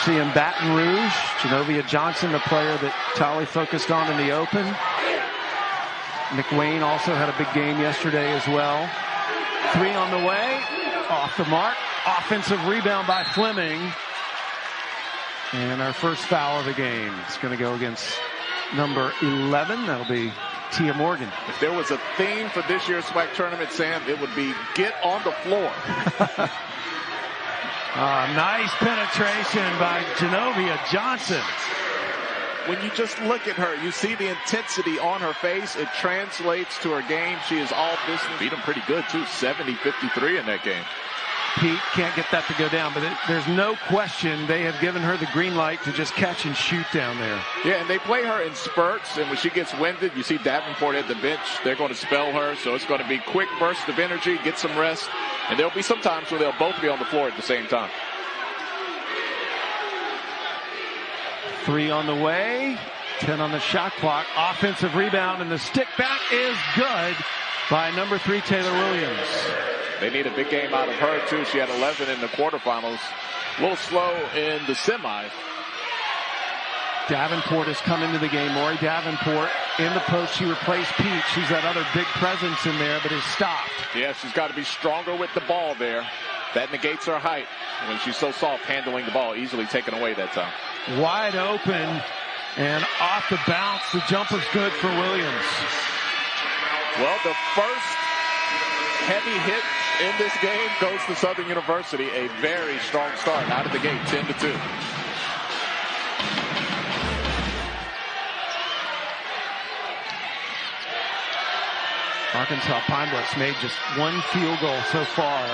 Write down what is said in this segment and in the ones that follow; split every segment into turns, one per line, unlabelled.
See in Baton Rouge, Genovia Johnson, the player that Tolly focused on in the Open. McWayne also had a big game yesterday as well. 3 on the way, off the mark. Offensive rebound by Fleming. And our first foul of the game is going to go against number 11. That'll be Tia Morgan.
If there was a theme for this year's SWAC tournament, Sam, it would be get on the floor.
Nice penetration by Genovia Johnson.
When you just look at her, you see the intensity on her face. It translates to her game. She is all business. Beat them pretty good, too. 70-53 in that game.
Pete can't get that to go down, but there's no question they have given her the green light to just catch and shoot down there.
Yeah, and they play her in spurts, and when she gets winded, you see Davenport at the bench. They're going to spell her, so it's going to be quick burst of energy, get some rest, and there'll be some times where they'll both be on the floor at the same time.
3 on the way, 10 on the shot clock. Offensive rebound, and the stick back is good by number 3, Taylor Williams.
They need a big game out of her, too. She had 11 in the quarterfinals. A little slow in the semis.
Davenport has come into the game. Maury Davenport in the post. She replaced Pete. She's that other big presence in there, but is stopped.
Yeah, she's got to be stronger with the ball there. That negates her height. When she's so soft handling the ball, easily taken away that time.
Wide open and off the bounce. The jumper's good for Williams.
Well, the first heavy hit in this game goes to Southern University. A very strong start out of the gate, 10-2.
Arkansas Pine Bluff's made just 1 field goal so far.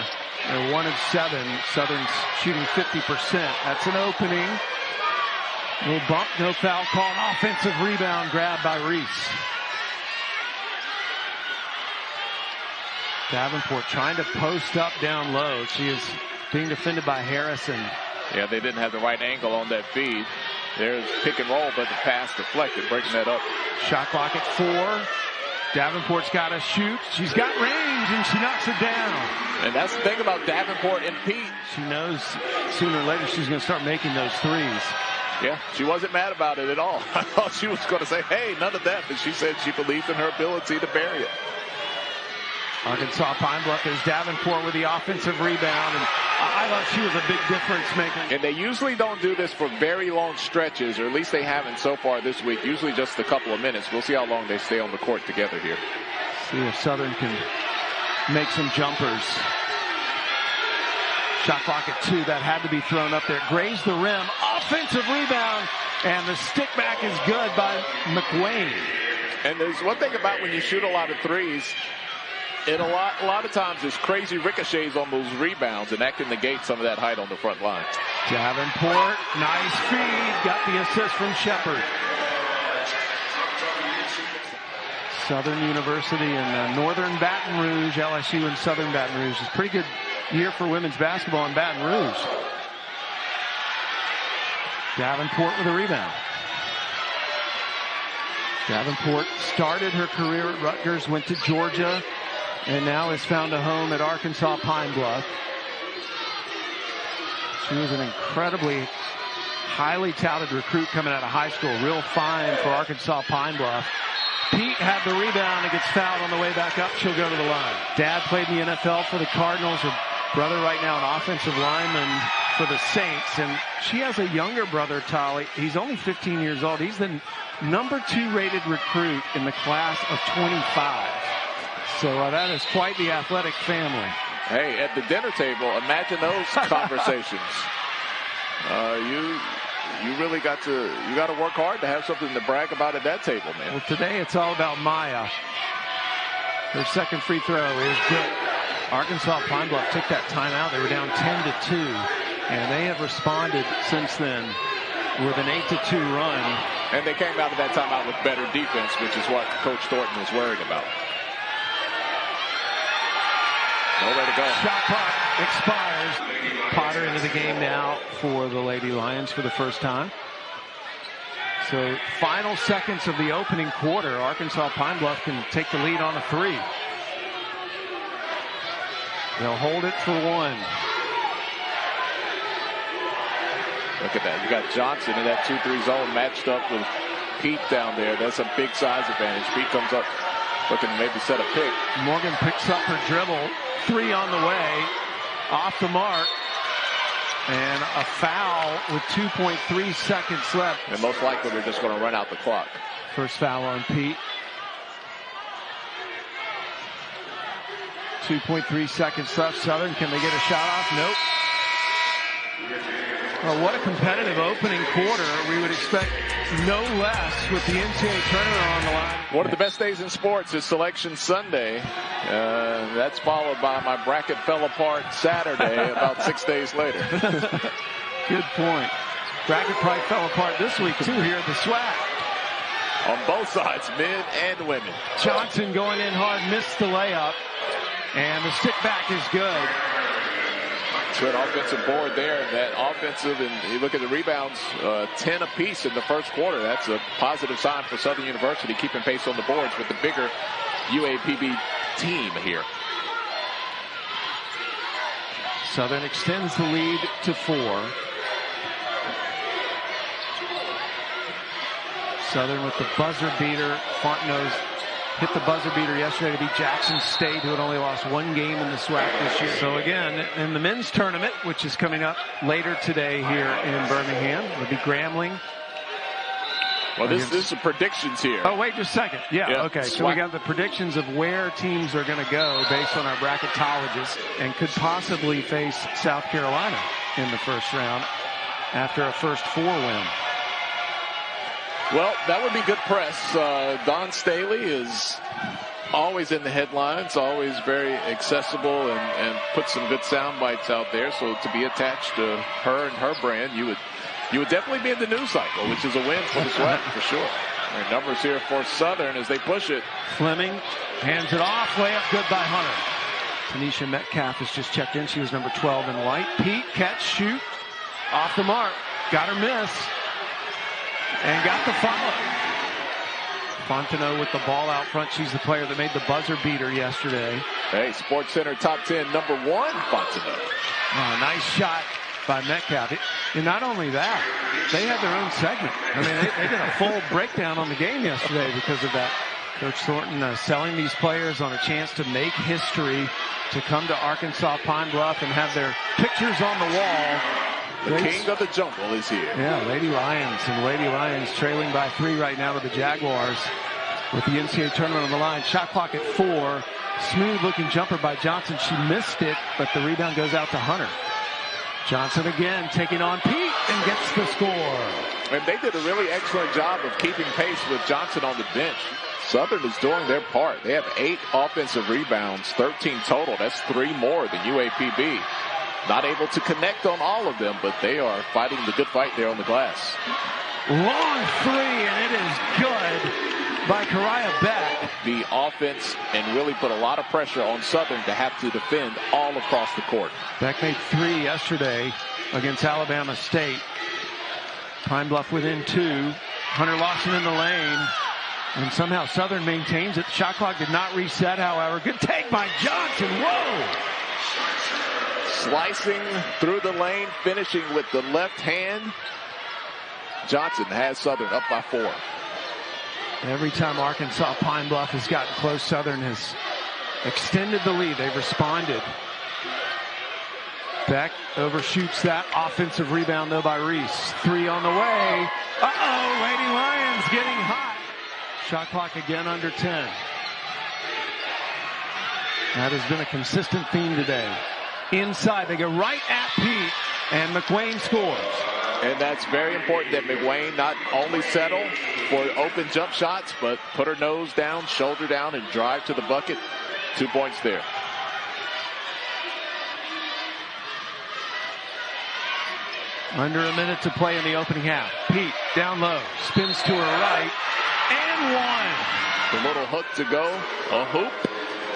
They're 1 of 7. Southern's shooting 50%. That's an opening. Little bump, no foul call. An offensive rebound grab by Reese. Davenport trying to post up down low. She is being defended by Harrison.
Yeah, they didn't have the right angle on that feed. There's pick and roll, but the pass deflected, breaking that up.
Shot clock at 4. Davenport's got to shoot. She's got range, and she knocks it down.
And that's the thing about Davenport and Pete.
She knows sooner or later she's going to start making those threes.
Yeah, she wasn't mad about it at all. I thought she was going to say, hey, none of that. But she said she believed in her ability to bury it.
Arkansas Pine Bluff is Davenport with the offensive rebound, and I thought she was a big difference maker.
And they usually don't do this for very long stretches, or at least they haven't so far this week. Usually just a couple of minutes. We'll see how long they stay on the court together here.
See if Southern can make some jumpers. Shot clock at 2. That had to be thrown up there. Grazed the rim. Offensive rebound, and the stick back is good by McWayne.
And there's one thing about when you shoot a lot of threes, and a lot of times there's crazy ricochets on those rebounds, and that can negate some of that height on the front line.
Davenport, nice feed, got the assist from Shepard. Southern University and Northern Baton Rouge, LSU and Southern Baton Rouge. It's a pretty good year for women's basketball in Baton Rouge. Davenport with a rebound. Davenport started her career at Rutgers, went to Georgia, and now has found a home at Arkansas Pine Bluff. She was an incredibly highly touted recruit coming out of high school. Real fine for Arkansas Pine Bluff. Pete had the rebound and gets fouled on the way back up. She'll go to the line. Dad played in the NFL for the Cardinals. Her brother right now an offensive lineman for the Saints. And she has a younger brother, Tolly. He's only 15 years old. He's the number 2 rated recruit in the class of 25. So that is quite the athletic family.
Hey, at the dinner table, imagine those conversations. You really got to work hard to have something to brag about at that table, man.
Well, today it's all about Maya. Her second free throw is good. Arkansas Pine Bluff took that timeout. They were down 10-2, and they have responded since then with an 8-2 run.
And they came out of that timeout with better defense, which is what Coach Thornton was worried about. Nowhere to go. Shot clock
expires. Potter into the game now for the Lady Lions for the first time. So final seconds of the opening quarter. Arkansas Pine Bluff can take the lead on a 3. They'll hold it for 1.
Look at that. You got Johnson in that 2-3 zone matched up with Pete down there. That's a big size advantage. Pete comes up looking to maybe set a pick.
Morgan picks up her dribble. 3 on the way. Off the mark. And a foul with 2.3 seconds left.
And most likely they're just going to run out the clock.
First foul on Pete. 2.3 seconds left. Southern, can they get a shot off? Nope. Well, what a competitive opening quarter. We would expect no less with the NCAA tournament on the line.
One of the best days in sports is Selection Sunday. That's followed by my bracket fell apart Saturday about 6 days later.
Good point. Bracket probably fell apart this week too here at the SWAC.
On both sides, men and women.
Johnson going in hard, missed the layup. And the stick back is good.
Good offensive board there. That offensive, and you look at the rebounds, 10 apiece in the first quarter. That's a positive sign for Southern University, keeping pace on the boards with the bigger UAPB team here.
Southern extends the lead to 4. Southern with the buzzer beater. Fontenot's hit the buzzer beater yesterday to beat Jackson State, who had only lost 1 game in the SWAC this year. So again, in the men's tournament, which is coming up later today here in Birmingham, it'll be Grambling.
Well, this is predictions here.
Oh, wait just a second. Yeah, okay. So we got the predictions of where teams are going to go based on our bracketologists and could possibly face South Carolina in the first round after a first 4 win.
Well, that would be good press. Don Staley is always in the headlines, always very accessible, and puts some good sound bites out there. So to be attached to her and her brand, you would definitely be in the news cycle, which is a win for the SWAC for sure. Their numbers here for Southern as they push it.
Fleming hands it off, layup good by Hunter. Tanisha Metcalf has just checked in. She was number 12 in white. Pete, catch, shoot, off the mark, got her miss. And got the follow. Fontenot with the ball out front. She's the player that made the buzzer beater yesterday.
Hey, Sports Center top 10, number 1, Fontenot.
Oh, nice shot by Metcalf. And not only that, they had their own segment. I mean, they did a full breakdown on the game yesterday because of that. Coach Thornton selling these players on a chance to make history, to come to Arkansas Pine Bluff and have their pictures on the wall.
The king of the jungle is here.
Yeah, Lady Lions, and Lady Lions trailing by 3 right now to the Jaguars with the NCAA tournament on the line. Shot clock at 4. Smooth looking jumper by Johnson. She missed it, but the rebound goes out to Hunter. Johnson again taking on Pete and gets the score.
And they did a really excellent job of keeping pace with Johnson on the bench. Southern is doing their part. They have 8 offensive rebounds, 13 total. That's 3 more than UAPB. Not able to connect on all of them, but they are fighting the good fight there on the glass.
Long 3, and it is good by Kariah Beck.
The offense and really put a lot of pressure on Southern to have to defend all across the court.
Beck made 3 yesterday against Alabama State. Pine Bluff within 2. Hunter Lawson in the lane. And somehow Southern maintains it. The shot clock did not reset, however. Good take by Johnson. Whoa!
Slicing through the lane, finishing with the left hand. Johnson has Southern up by 4.
Every time Arkansas Pine Bluff has gotten close, Southern has extended the lead. They've responded. Beck overshoots that offensive rebound, though, by Reese. 3 on the way. Uh-oh, Lady Lions getting hot. Shot clock again under 10. That has been a consistent theme today. Inside, they go right at Pete, and McWayne scores.
And that's very important that McWayne not only settle for open jump shots, but put her nose down, shoulder down, and drive to the bucket. 2 points there.
Under a minute to play in the opening half. Pete down low, spins to her right, and 1.
The little hook to go, a hoop,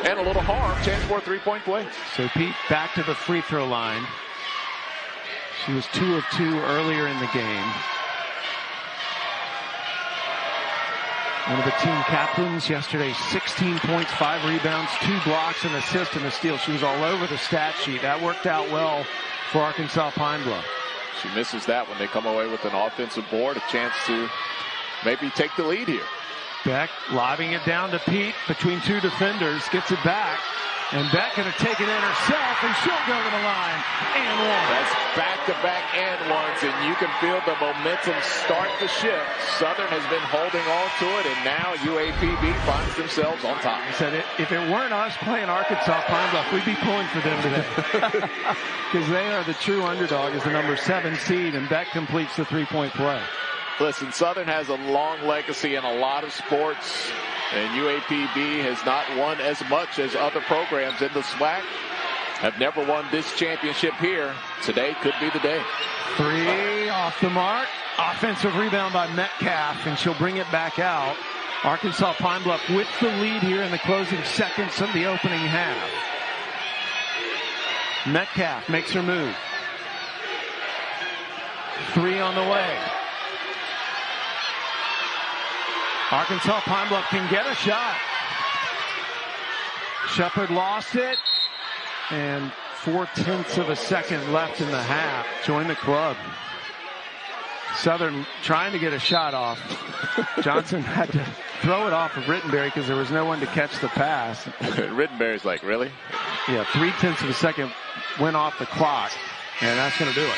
and a little harm. Chance for a 3-point play.
So Pete back to the free throw line. She was 2 of 2 earlier in the game. One of the team captains yesterday, 16 points, 5 rebounds, 2 blocks, an assist, and a steal. She was all over the stat sheet. That worked out well for Arkansas Pine Bluff.
She misses that when they come away with an offensive board, a chance to maybe take the lead here.
Beck lobbing it down to Pete between two defenders, gets it back, and Beck going to take it in herself, and she'll go to the line and one.
That's back-to-back and ones, and you can feel the momentum start to shift. Southern has been holding on to it, and now UAPB finds themselves on top.
I said, if it weren't us playing Arkansas Pine Bluff, we'd be pulling for them today. Because they are the true underdog as the number 7 seed, and Beck completes the three-point play.
Listen, Southern has a long legacy in a lot of sports, and UAPB has not won as much as other programs in the SWAC. Have never won this championship here. Today could be the day.
3 off the mark. Offensive rebound by Metcalf, and she'll bring it back out. Arkansas Pine Bluff with the lead here in the closing seconds of the opening half. Metcalf makes her move. 3 on the way. Arkansas Pine Bluff can get a shot. Shepard lost it, and 0.4 of a second left in the half. Join the club. Southern trying to get a shot off. Johnson had to throw it off of Rittenberry because there was no one to catch the pass.
Rittenberry's like, really?
Yeah, 0.3 of a second went off the clock, and that's going to do it.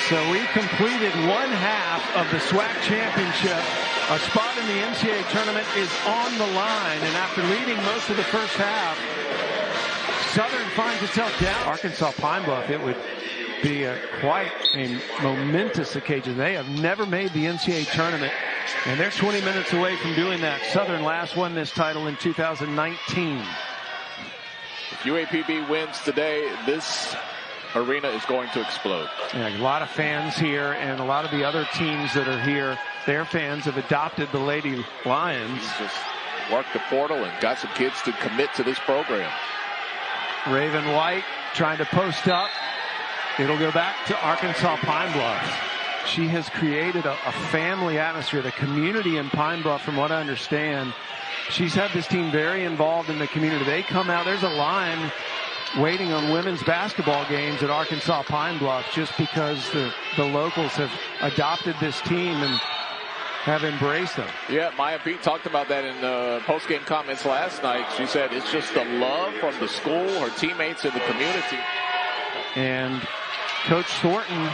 So we completed one half of the SWAC championship. A spot in the NCAA tournament is on the line, and after leading most of the first half, Southern finds itself down. Arkansas Pine Bluff, it would be quite a momentous occasion. They have never made the NCAA tournament, and they're 20 minutes away from doing that. Southern last won this title in 2019.
If UAPB wins today, this arena is going to explode.
Yeah, a lot of fans here, and a lot of the other teams that are here, their fans have adopted the Lady Lions.
He's just worked the portal and got some kids to commit to this program.
Raven White trying to post up. It'll go back to Arkansas Pine Bluff. She has created a family atmosphere, the community in Pine Bluff, from what I understand. She's had this team very involved in the community. They come out, there's a line waiting on women's basketball games at Arkansas Pine Bluff just because the locals have adopted this team and have embraced them.
Yeah, Maya Pete talked about that in post-game comments last night. She said it's just the love from the school, her teammates, and the community.
And Coach Thornton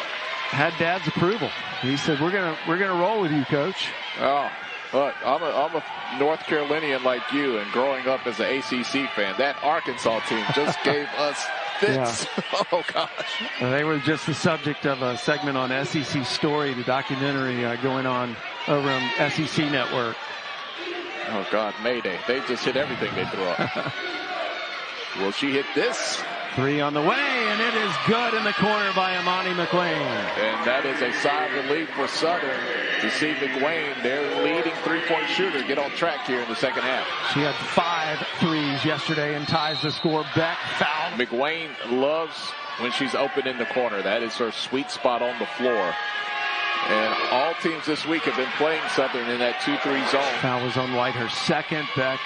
had Dad's approval. He said, "We're gonna roll with you, Coach."
Oh, look, I'm a North Carolinian like you, and growing up as an ACC fan, that Arkansas team just gave us fits. Yeah. Oh gosh.
They were just the subject of a segment on SEC Story, the documentary going on over on SEC Network.
Oh God, Mayday! They just hit everything they threw up. Will she hit this?
3 on the way, and it is good in the corner by Imani McWayne.
And that is a sigh of relief for Southern to see McWayne, their leading three-point shooter, get on track here in the second half.
She had 5 threes yesterday and ties the score. Beck fouled.
McWayne loves when she's open in the corner. That is her sweet spot on the floor. And all teams this week have been playing Southern in that 2-3 zone.
Foul was on White, her second. Beck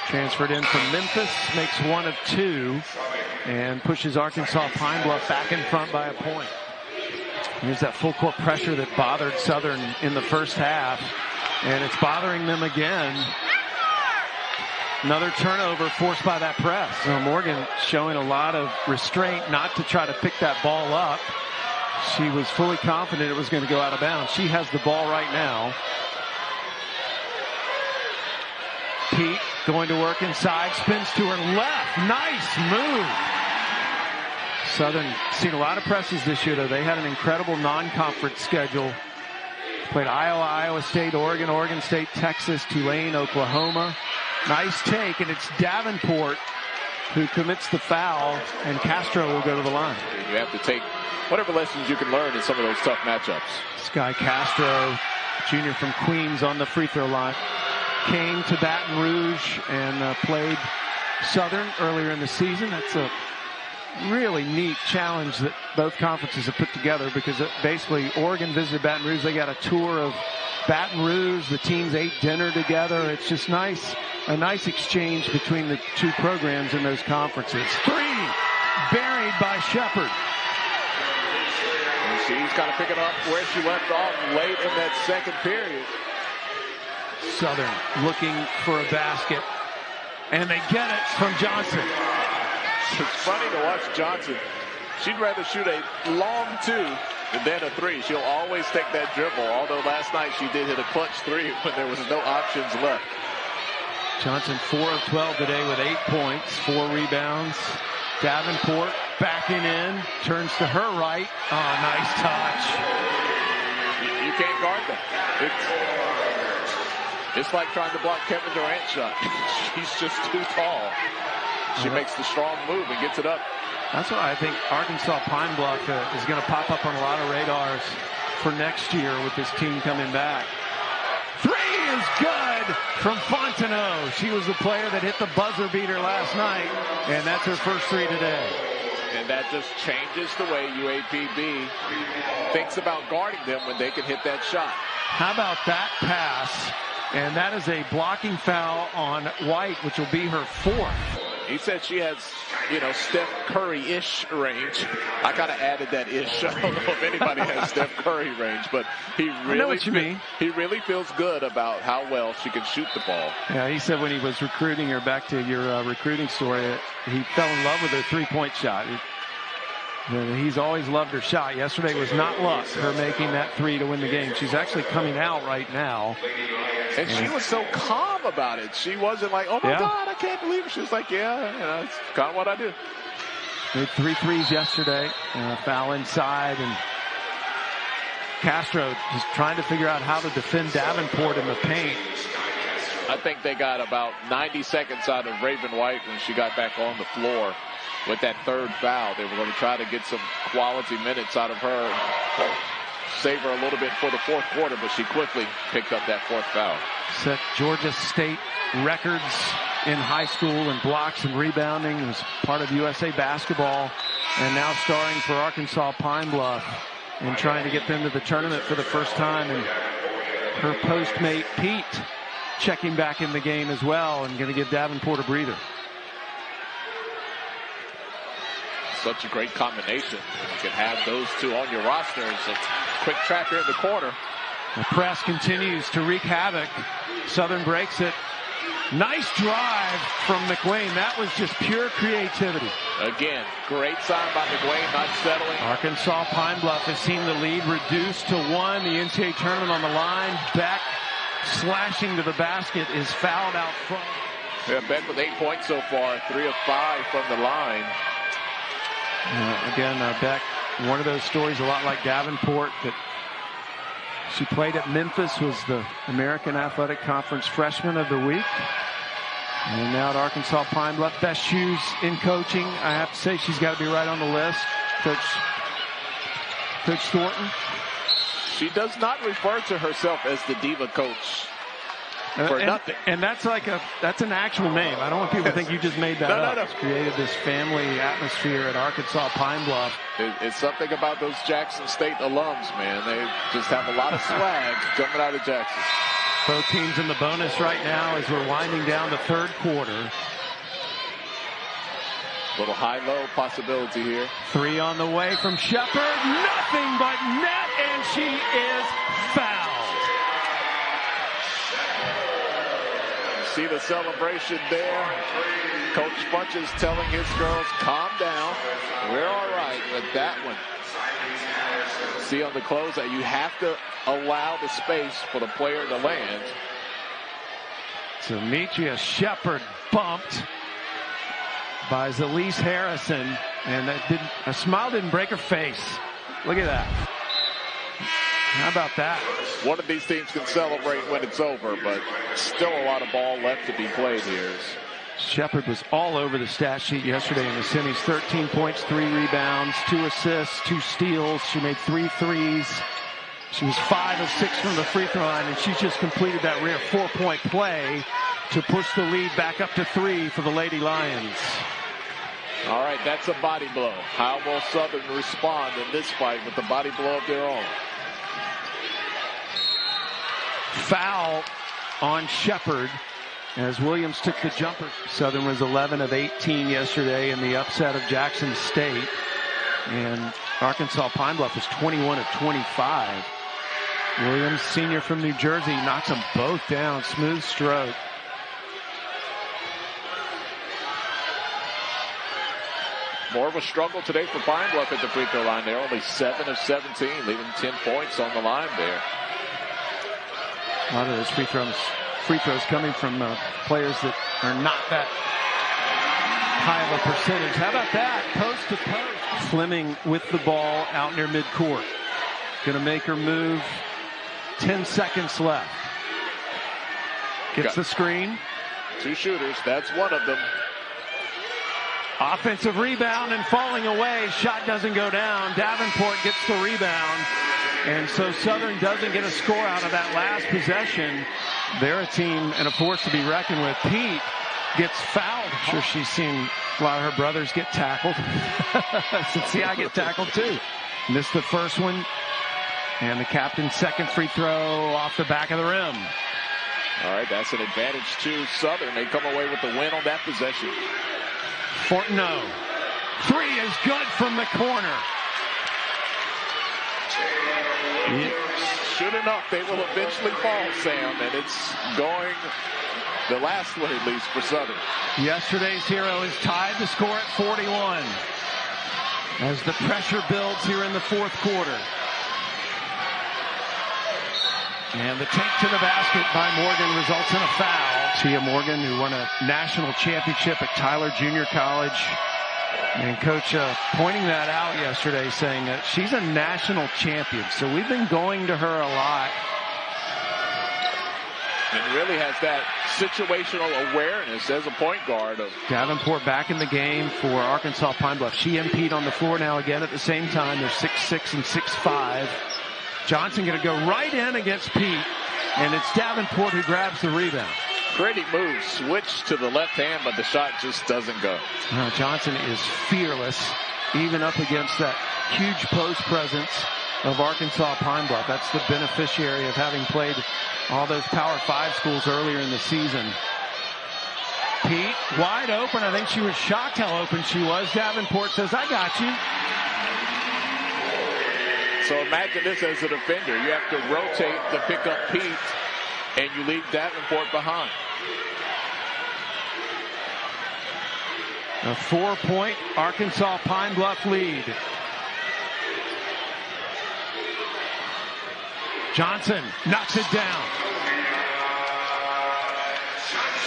transferred in from Memphis, makes 1 of 2, and pushes Arkansas Pine Bluff back in front by a point. Here's that full court pressure that bothered Southern in the first half, and it's bothering them again. Another turnover forced by that press. So Morgan showing a lot of restraint not to try to pick that ball up. She was fully confident it was going to go out of bounds. She has the ball right now. Pete going to work inside, spins to her left. Nice move. Southern seen a lot of presses this year, though. They had an incredible non-conference schedule. Played Iowa, Iowa State, Oregon, Oregon State, Texas, Tulane, Oklahoma. Nice take, and it's Davenport who commits the foul, and Castro will go to the line.
You have to take whatever lessons you can learn in some of those tough matchups.
Sky Castro, junior from Queens, on the free throw line. Came to Baton Rouge and played Southern earlier in the season. That's a really neat challenge that both conferences have put together, because basically Oregon visited Baton Rouge. They got a tour of Baton Rouge. The teams ate dinner together. It's just nice, a nice exchange between the two programs in those conferences. 3 buried by Shepard.
She's got to pick it up where she left off late in that second period.
Southern looking for a basket, and they get it from Johnson.
It's funny to watch Johnson. She'd rather shoot a long 2 than a 3. She'll always take that dribble, although last night she did hit a clutch 3 when there was no options left.
Johnson 4 of 12 today with 8 points, 4 rebounds. Davenport backing in, turns to her right. Oh, nice touch.
You can't guard that. It's like trying to block Kevin Durant's shot. She's just too tall. She makes the strong move and gets it up.
That's why I think Arkansas Pine Bluff is going to pop up on a lot of radars for next year with this team coming back. 3 is good from Fontenot. She was the player that hit the buzzer beater last night, and that's her first 3 today.
And that just changes the way UAPB thinks about guarding them when they can hit that shot.
How about that pass? And that is a blocking foul on White, which will be her 4th.
He said she has, Steph Curry-ish range. I kind of added that ish. I don't know if anybody has Steph Curry range, but he really feels good about how well she can shoot the ball.
Yeah, he said when he was recruiting her, back to your recruiting story, he fell in love with her 3-point shot. He's always loved her shot. Yesterday was not luck, her making that 3 to win the game. She's actually coming out right now.
And she was so calm about it. She wasn't like, oh, my God, I can't believe it. She was like, yeah, it's kind of what I do.
Made 3 threes yesterday. Foul inside. And Castro just trying to figure out how to defend Davenport in the paint.
I think they got about 90 seconds out of Raven White when she got back on the floor with that 3rd foul. They were going to try to get some quality minutes out of her. Save her a little bit for the 4th quarter, but she quickly picked up that 4th foul.
Set Georgia State records in high school in blocks and rebounding. Was part of USA basketball, and now starring for Arkansas Pine Bluff and trying to get them to the tournament for the first time. And her postmate Pete checking back in the game as well, and going to give Davenport a breather.
Such a great combination. You can have those 2 on your roster. It's a quick tracker in the corner.
The press continues to wreak havoc. Southern breaks it. Nice drive from McWayne. That was just pure creativity.
Again, great sign by McWayne, not settling.
Arkansas Pine Bluff has seen the lead reduced to 1. The NCAA tournament on the line. Beck slashing to the basket is fouled out front.
Yeah, Beck with 8 points so far, 3 of 5 from the line.
Again, Beck, one of those stories a lot like Davenport, that she played at Memphis, was the American Athletic Conference Freshman of the Week. And now at Arkansas Pine Bluff, best shoes in coaching. I have to say she's got to be right on the list. Coach Thornton.
She does not refer to herself as the diva coach for nothing.
And that's that's an actual name. I don't want people to think you just made that up. No. It's created this family atmosphere at Arkansas Pine Bluff.
It's something about those Jackson State alums, man. They just have a lot of swag coming out of Jackson.
Both teams in the bonus right now as we're winding down the 3rd quarter.
Little high-low possibility here.
3 on the way from Shepard. Nothing but net, and she is fouled.
See the celebration there. Coach Funches telling his girls, calm down. We're all right with that one. See on the close that you have to allow the space for the player to land.
Demetria Shepard bumped by Zalise Harrison, and a smile didn't break her face. Look at that. How about that?
One of these teams can celebrate when it's over, but still a lot of ball left to be played here.
Shepard was all over the stat sheet yesterday in the semis. 13 points, 3 rebounds, 2 assists, 2 steals. She made 3 threes. She was 5 of 6 from the free throw line, and she's just completed that rare 4-point play to push the lead back up to 3 for the Lady Lions.
All right, that's a body blow. How will Southern respond in this fight with the body blow of their own?
Foul on Shepard as Williams took the jumper. Southern was 11 of 18 yesterday in the upset of Jackson State. And Arkansas Pine Bluff was 21 of 25. Williams, senior from New Jersey, knocks them both down. Smooth stroke.
More of a struggle today for Pine Bluff at the free throw line. They're only 7 of 17, leaving 10 points on the line there.
A lot of those free throws coming from players that are not that high of a percentage. How about that? Post to post. Fleming with the ball out near midcourt. Going to make her move. 10 seconds left. Gets the screen.
2 shooters. That's one of them.
Offensive rebound and falling away. Shot doesn't go down. Davenport gets the rebound. And so Southern doesn't get a score out of that last possession. They're a team and a force to be reckoned with. Pete gets fouled. I'm sure she's seen a lot of her brothers get tackled. See, I get tackled too. Missed the first one. And the captain's second free throw off the back of the rim.
All right, that's an advantage to Southern. They come away with the win on that possession.
Fortneau. 3 is good from the corner.
Shoot enough, they will eventually fall, Sam, and it's going the last one at least for Southern.
Yesterday's hero is tied to score at 41 as the pressure builds here in the fourth quarter. And the take to the basket by Morgan results in a foul. Tia Morgan, who won a national championship at Tyler Junior College. And Coach pointing that out yesterday, saying that she's a national champion. So we've been going to her a lot.
And really has that situational awareness as a point guard.
Davenport back in the game for Arkansas Pine Bluff. She and Pete on the floor now again at the same time. They're 6'6" and 6'5". Johnson going to go right in against Pete. And it's Davenport who grabs the rebound.
Pretty move. Switch to the left hand, but the shot just doesn't go.
Johnson is fearless, even up against that huge post presence of Arkansas Pine Bluff. That's the beneficiary of having played all those Power 5 schools earlier in the season. Pete, wide open. I think she was shocked how open she was. Davenport says, I got you.
So imagine this as a defender. You have to rotate to pick up Pete, and you leave Davenport behind.
A 4-point Arkansas Pine Bluff lead. Johnson knocks it down.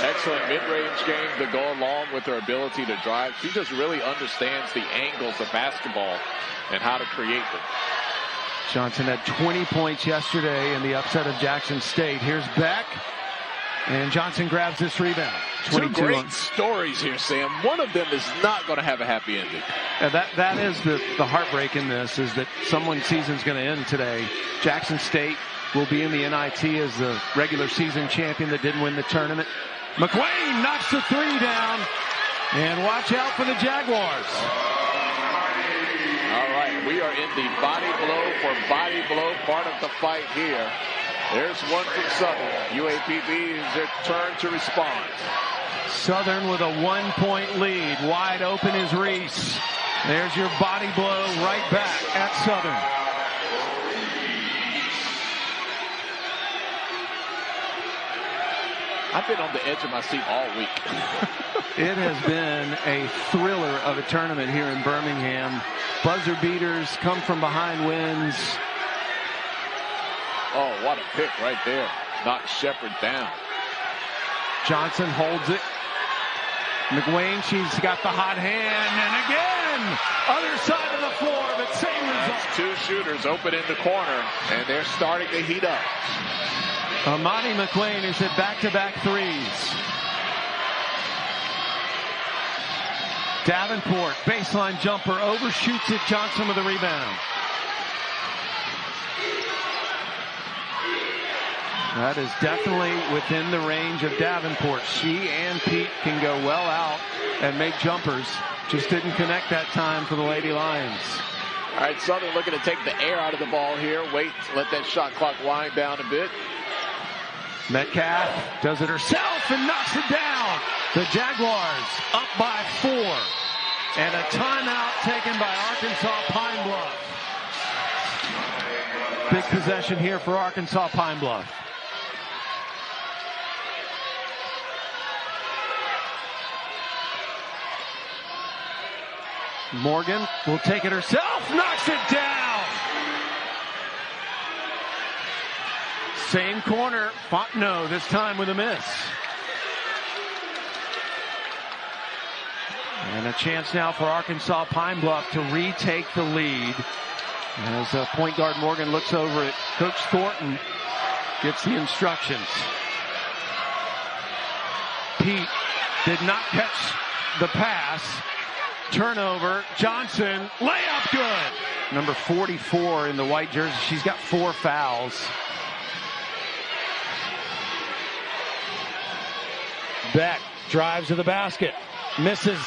Excellent mid-range game to go along with her ability to drive. She just really understands the angles of basketball and how to create them.
Johnson had 20 points yesterday in the upset of Jackson State. Here's Beck. And Johnson grabs this rebound.
22 Two great stories here, Sam. One of them is not going to have a happy ending.
That is the heartbreak in this, is that someone's season's going to end today. Jackson State will be in the NIT as the regular season champion that didn't win the tournament. McWayne knocks the 3 down. And watch out for the Jaguars.
All right, we are in the body blow part of the fight here. There's one from Southern. UAPB is their turn to respond.
Southern with a 1-point lead. Wide open is Reese. There's your body blow right back at Southern.
I've been on the edge of my seat all week.
It has been a thriller of a tournament here in Birmingham. Buzzer beaters, come from behind wins.
Oh, what a pick right there. Knocked Shepard down.
Johnson holds it. McWayne, she's got the hot hand. And again, other side of the floor, but same result.
2 shooters open in the corner, and they're starting to heat up.
Amani McWayne has hit back-to-back threes. Davenport, baseline jumper, overshoots it. Johnson with a rebound. That is definitely within the range of Davenport. She and Pete can go well out and make jumpers. Just didn't connect that time for the Lady Lions.
All right, Southern looking to take the air out of the ball here. Wait, let that shot clock wind down a bit.
Metcalf does it herself and knocks it down. The Jaguars up by 4. And a timeout taken by Arkansas Pine Bluff. Big possession here for Arkansas Pine Bluff. Morgan will take it herself, knocks it down. Same corner, Fontenot this time with a miss. And a chance now for Arkansas Pine Bluff to retake the lead. As point guard Morgan looks over at Coach Thornton, gets the instructions. Pete did not catch the pass. Turnover, Johnson, layup good. Number 44 in the white jersey, she's got 4 fouls. Beck drives to the basket, misses.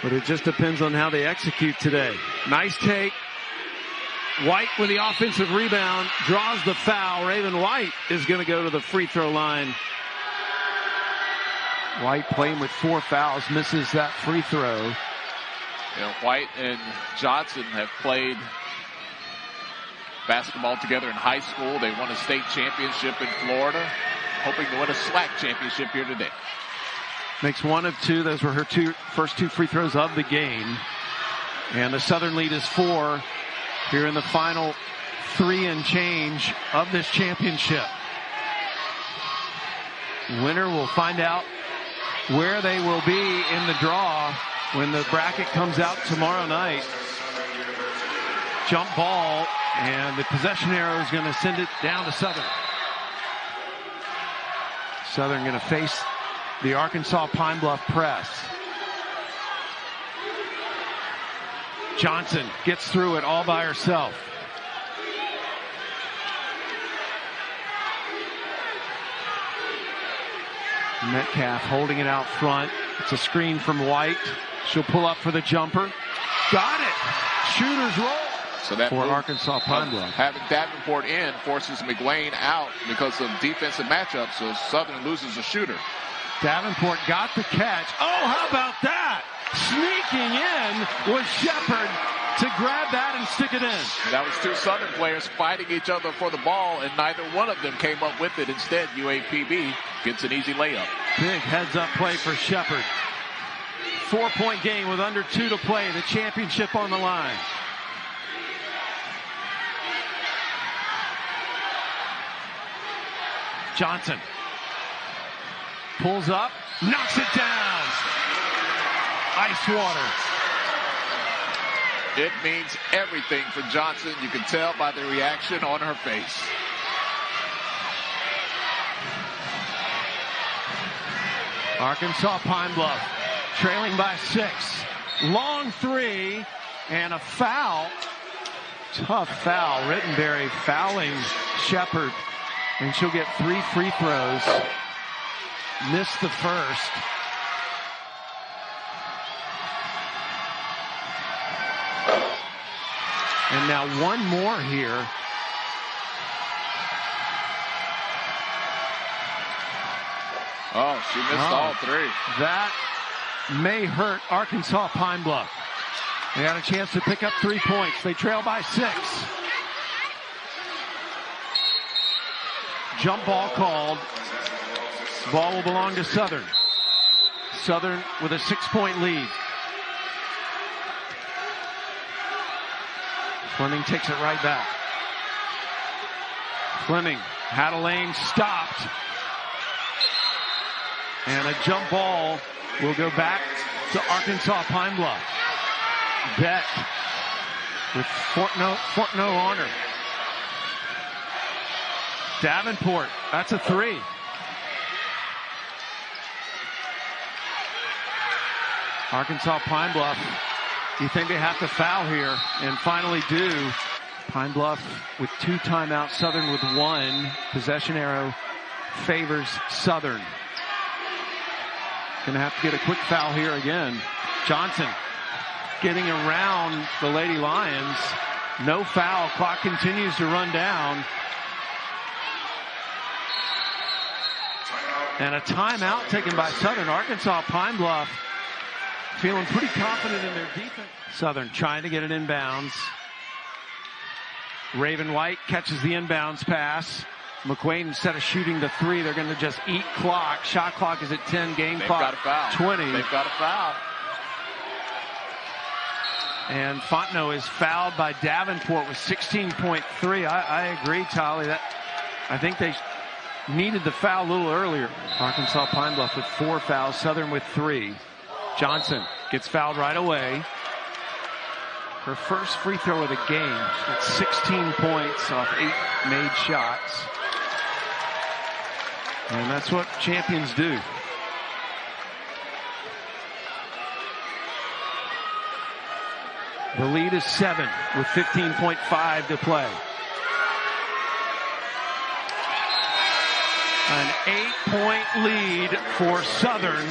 But it just depends on how they execute today. Nice take. White with the offensive rebound, draws the foul. Raven White is going to go to the free throw line. White playing with 4 fouls, misses that free throw.
You know, White and Johnson have played basketball together in high school. They won a state championship in Florida, hoping to win a SWAC championship here today.
Makes 1 of 2. Those were her first 2 free throws of the game. And the Southern lead is 4 here in the final 3 and change of this championship. Winner will find out where they will be in the draw when the bracket comes out tomorrow night. Jump ball, and the possession arrow is going to send it down to Southern. Southern going to face the Arkansas Pine Bluff press. Johnson gets through it all by herself. Metcalf holding it out front. It's a screen from White. She'll pull up for the jumper. Got it. Shooter's roll.
So that
for Arkansas Pine Bluff.
Having Davenport in forces McLean out because of defensive matchup, so Southern loses a shooter.
Davenport got the catch. Oh, how about that? Sneaking in was Shepard to grab that and stick it in.
That was 2 Southern players fighting each other for the ball, and neither one of them came up with it. Instead, UAPB gets an easy layup.
Big heads-up play for Shepard. 4-point game with under 2 to play. The championship on the line. Johnson pulls up, knocks it down. Ice water.
It means everything for Johnson. You can tell by the reaction on her face.
Arkansas Pine Bluff trailing by 6. Long 3 and a foul. Tough foul. Rittenberry fouling Shepard. And she'll get 3 free throws. Missed the first. And now 1 more here.
Oh, she missed all 3.
That may hurt Arkansas Pine Bluff. They had a chance to pick up 3 points. They trail by 6. Jump ball called. Ball will belong to Southern. Southern with a 6-point lead. Fleming takes it right back. Fleming had a lane stopped. And a jump ball will go back to Arkansas Pine Bluff. Beck with Fortno on her. Davenport, that's a 3. Arkansas Pine Bluff, you think they have to foul here, and finally do. Pine Bluff with 2 timeouts, Southern with 1. Possession arrow favors Southern. Gonna have to get a quick foul here again. Johnson getting around the Lady Lions. No foul, clock continues to run down. And a timeout taken by Southern. Arkansas Pine Bluff feeling pretty confident in their defense. Southern trying to get it inbounds. Raven White catches the inbounds pass. McQuaid, instead of shooting the three, they're going to just eat clock. Shot clock is at 10, game clock 20.
They've got a foul.
And Fontenot is fouled by Davenport with 16.3. I agree, Tolly. I think they needed the foul a little earlier. Arkansas Pine Bluff with 4 fouls, Southern with 3. Johnson gets fouled right away. Her first free throw of the game. She's got 16 points off 8 made shots. And that's what champions do. The lead is 7 with 15.5 to play. An 8-point lead for Southern.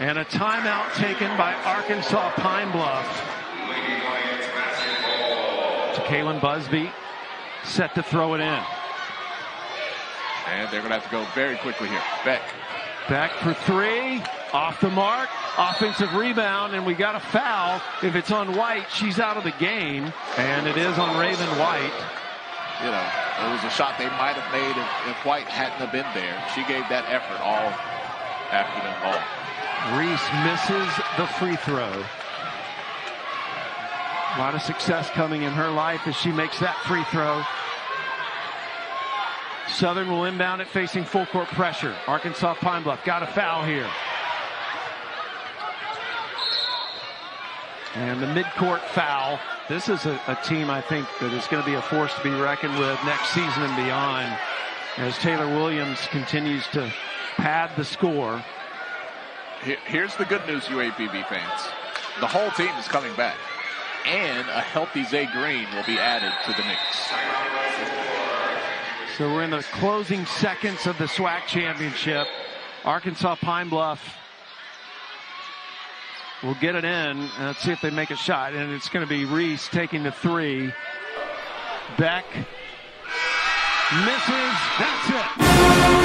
And a timeout taken by Arkansas Pine Bluff. To Kaylin Busby, set to throw it in.
And they're going to have to go very quickly here.
Beck for 3, off the mark, offensive rebound, and we got a foul. If it's on White, she's out of the game, and it is on Raven White.
You know, it was a shot they might have made if White hadn't have been there. She gave that effort all afternoon long.
Reese misses the free throw. A lot of success coming in her life as she makes that free throw. Southern will inbound it facing full court pressure. Arkansas Pine Bluff got a foul here. And the midcourt foul. This is a team, I think, that is going to be a force to be reckoned with next season and beyond as Taylor Williams continues to pad the score.
Here's the good news, UAPB fans. The whole team is coming back. And a healthy Zay Green will be added to the mix.
So we're in the closing seconds of the SWAC championship. Arkansas Pine Bluff will get it in. Let's see if they make a shot. And it's going to be Reese taking the 3. Beck misses. That's it.